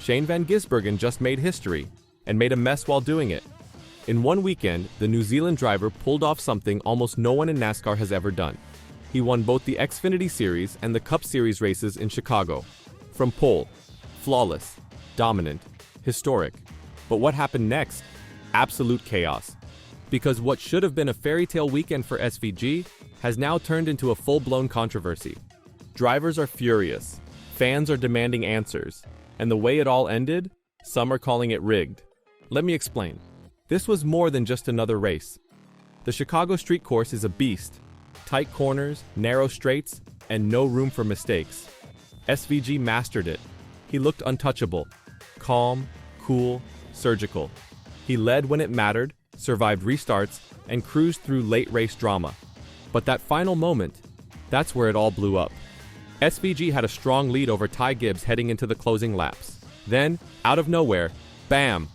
Shane van Gisbergen just made history, and made a mess while doing it. In one weekend, the New Zealand driver pulled off something almost no one in NASCAR has ever done. He won both the Xfinity Series and the Cup Series races in Chicago. From pole, flawless, dominant, historic. But what happened next? Absolute chaos. Because what should have been a fairy tale weekend for SVG has now turned into a full-blown controversy. Drivers are furious, fans are demanding answers, and the way it all ended, some are calling it rigged. Let me explain. This was more than just another race. The Chicago street course is a beast. Tight corners, narrow straights, and no room for mistakes. SVG mastered it. He looked untouchable. Calm, cool, surgical. He led when it mattered, survived restarts, and cruised through late race drama. But that final moment, that's where it all blew up. SVG had a strong lead over Ty Gibbs heading into the closing laps. Then, out of nowhere, bam!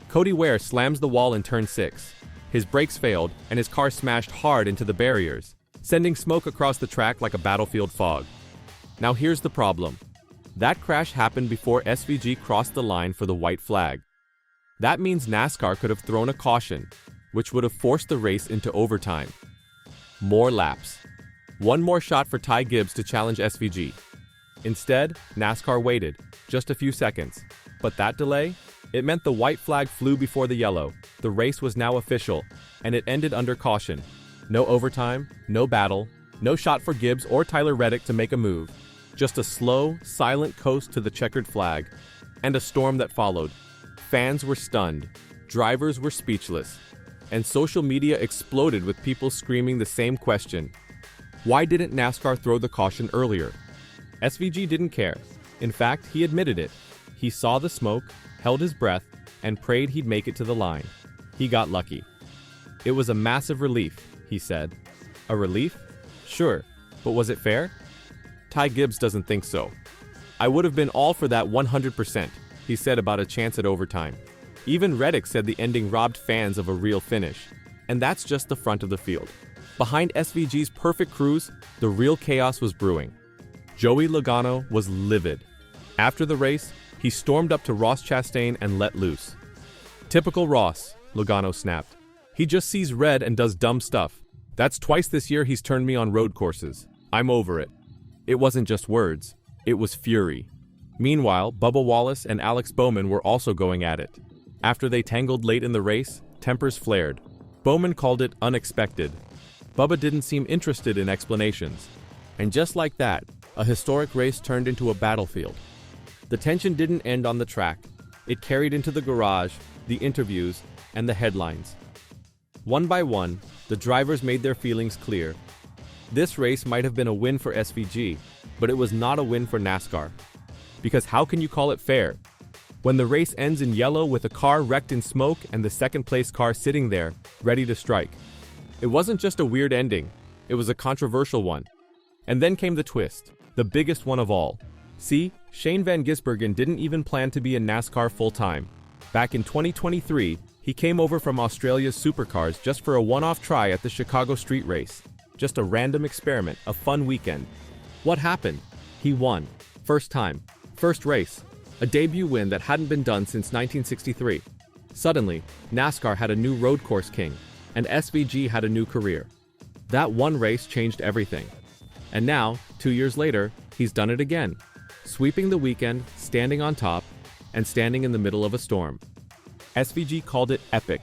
Cody Ware slams the wall in turn 6. His brakes failed, and his car smashed hard into the barriers, sending smoke across the track like a battlefield fog. Now here's the problem. That crash happened before SVG crossed the line for the white flag. That means NASCAR could have thrown a caution, which would have forced the race into overtime. More laps. One more shot for Ty Gibbs to challenge SVG. Instead, NASCAR waited, just a few seconds. But that delay? It meant the white flag flew before the yellow. The race was now official, and it ended under caution. No overtime, no battle, no shot for Gibbs or Tyler Reddick to make a move. Just a slow, silent coast to the checkered flag, and a storm that followed. Fans were stunned, drivers were speechless, and social media exploded with people screaming the same question. Why didn't NASCAR throw the caution earlier? SVG didn't care. In fact, he admitted it. He saw the smoke, held his breath, and prayed he'd make it to the line. He got lucky. It was a massive relief, he said. A relief? Sure, but was it fair? Ty Gibbs doesn't think so. I would have been all for that 100%, he said about a chance at overtime. Even Reddick said the ending robbed fans of a real finish. And that's just the front of the field. Behind SVG's perfect cruise, the real chaos was brewing. Joey Logano was livid. After the race, he stormed up to Ross Chastain and let loose. Typical Ross, Logano snapped. He just sees red and does dumb stuff. That's twice this year he's turned me on road courses. I'm over it. It wasn't just words. It was fury. Meanwhile, Bubba Wallace and Alex Bowman were also going at it. After they tangled late in the race, tempers flared. Bowman called it unexpected. Bubba didn't seem interested in explanations. And just like that, a historic race turned into a battlefield. The tension didn't end on the track. It carried into the garage, the interviews, and the headlines. One by one, the drivers made their feelings clear. This race might have been a win for SVG, but it was not a win for NASCAR. Because how can you call it fair? When the race ends in yellow with a car wrecked in smoke and the second-place car sitting there, ready to strike. It wasn't just a weird ending, it was a controversial one. And then came the twist, the biggest one of all. See, Shane van Gisbergen didn't even plan to be in NASCAR full-time. Back in 2023, he came over from Australia's supercars just for a one-off try at the Chicago street race. Just a random experiment, a fun weekend. What happened? He won. First time. First race. A debut win that hadn't been done since 1963. Suddenly, NASCAR had a new road course king, and SVG had a new career. That one race changed everything. And now, 2 years later, he's done it again. Sweeping the weekend, standing on top, and standing in the middle of a storm. SVG called it epic,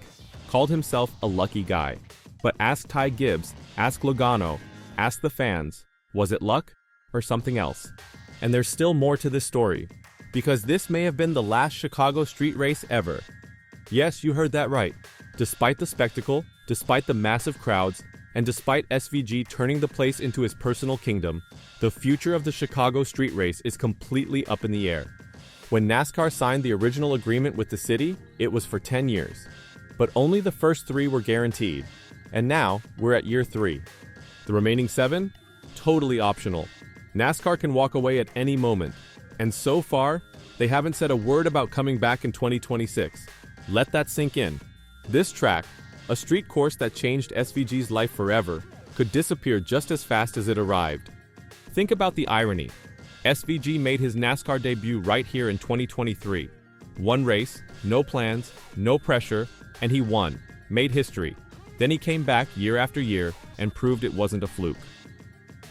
called himself a lucky guy. But ask Ty Gibbs, ask Logano, ask the fans, was it luck or something else? And there's still more to this story, because this may have been the last Chicago street race ever. Yes, you heard that right. Despite the spectacle, despite the massive crowds, and despite SVG turning the place into his personal kingdom, the future of the Chicago street race is completely up in the air. When NASCAR signed the original agreement with the city, it was for 10 years. But only the first 3 were guaranteed. And now, we're at year 3. The remaining 7? Totally optional. NASCAR can walk away at any moment. And so far, they haven't said a word about coming back in 2026. Let that sink in. This track, a street course that changed SVG's life forever, could disappear just as fast as it arrived. Think about the irony. SVG made his NASCAR debut right here in 2023. One race, no plans, no pressure, and he won, made history. Then he came back year after year and proved it wasn't a fluke.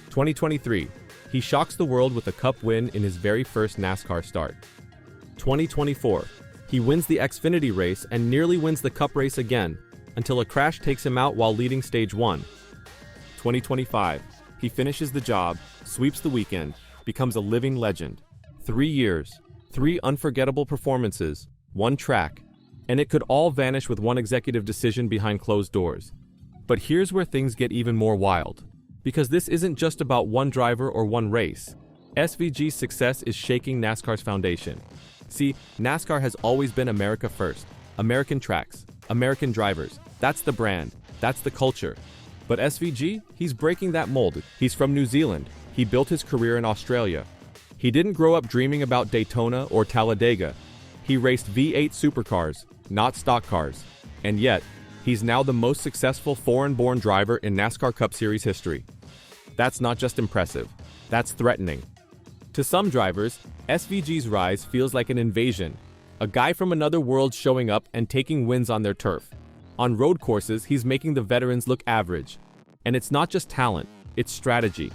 2023, he shocks the world with a Cup win in his very first NASCAR start. 2024, he wins the Xfinity race and nearly wins the Cup race again, until a crash takes him out while leading Stage 1. 2025, he finishes the job, sweeps the weekend, becomes a living legend. 3 years, 3 unforgettable performances, 1 track, and it could all vanish with one executive decision behind closed doors. But here's where things get even more wild. Because this isn't just about one driver or one race. SVG's success is shaking NASCAR's foundation. See, NASCAR has always been America first. American tracks, American drivers. That's the brand. That's the culture. But SVG, he's breaking that mold. He's from New Zealand. He built his career in Australia. He didn't grow up dreaming about Daytona or Talladega. He raced V8 supercars, not stock cars. And yet, he's now the most successful foreign-born driver in NASCAR Cup Series history. That's not just impressive, that's threatening. To some drivers, SVG's rise feels like an invasion, a guy from another world showing up and taking wins on their turf. On road courses, he's making the veterans look average. And it's not just talent, it's strategy.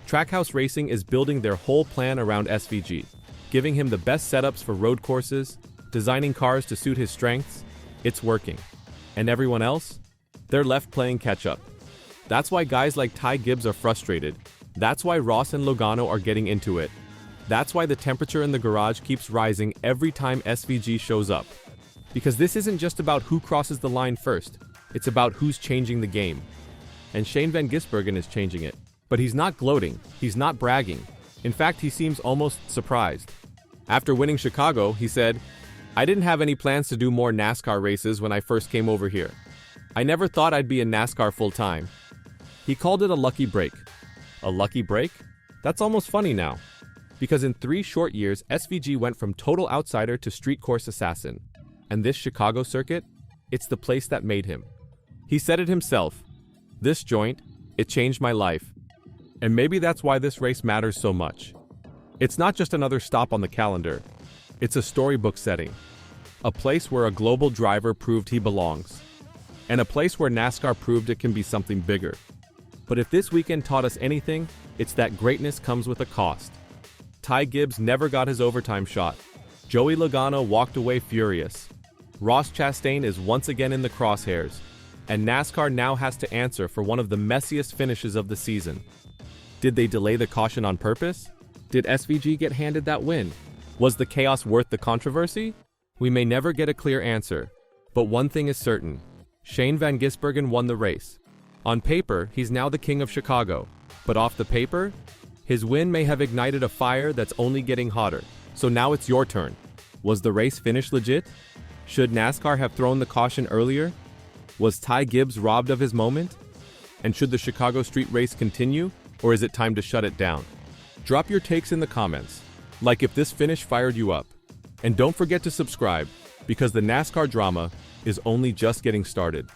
Trackhouse Racing is building their whole plan around SVG, giving him the best setups for road courses, designing cars to suit his strengths. It's working. And everyone else? They're left playing catch-up. That's why guys like Ty Gibbs are frustrated. That's why Ross and Logano are getting into it. That's why the temperature in the garage keeps rising every time SVG shows up. Because this isn't just about who crosses the line first. It's about who's changing the game. And Shane Van Gisbergen is changing it. But he's not gloating. He's not bragging. In fact, he seems almost surprised. After winning Chicago, he said, "I didn't have any plans to do more NASCAR races when I first came over here. I never thought I'd be in NASCAR full-time." He called it a lucky break. A lucky break? That's almost funny now. Because in 3 short years, SVG went from total outsider to street course assassin. And this Chicago circuit? It's the place that made him. He said it himself. "This joint, it changed my life." And maybe that's why this race matters so much. It's not just another stop on the calendar. It's a storybook setting. A place where a global driver proved he belongs. And a place where NASCAR proved it can be something bigger. But if this weekend taught us anything, it's that greatness comes with a cost. Ty Gibbs never got his overtime shot. Joey Logano walked away furious. Ross Chastain is once again in the crosshairs. And NASCAR now has to answer for one of the messiest finishes of the season. Did they delay the caution on purpose? Did SVG get handed that win? Was the chaos worth the controversy? We may never get a clear answer. But one thing is certain. Shane Van Gisbergen won the race. On paper, he's now the king of Chicago. But off the paper, his win may have ignited a fire that's only getting hotter. So now it's your turn. Was the race finish legit? Should NASCAR have thrown the caution earlier? Was Ty Gibbs robbed of his moment? And should the Chicago street race continue, or is it time to shut it down? Drop your takes in the comments, like if this finish fired you up. And don't forget to subscribe, because the NASCAR drama is only just getting started.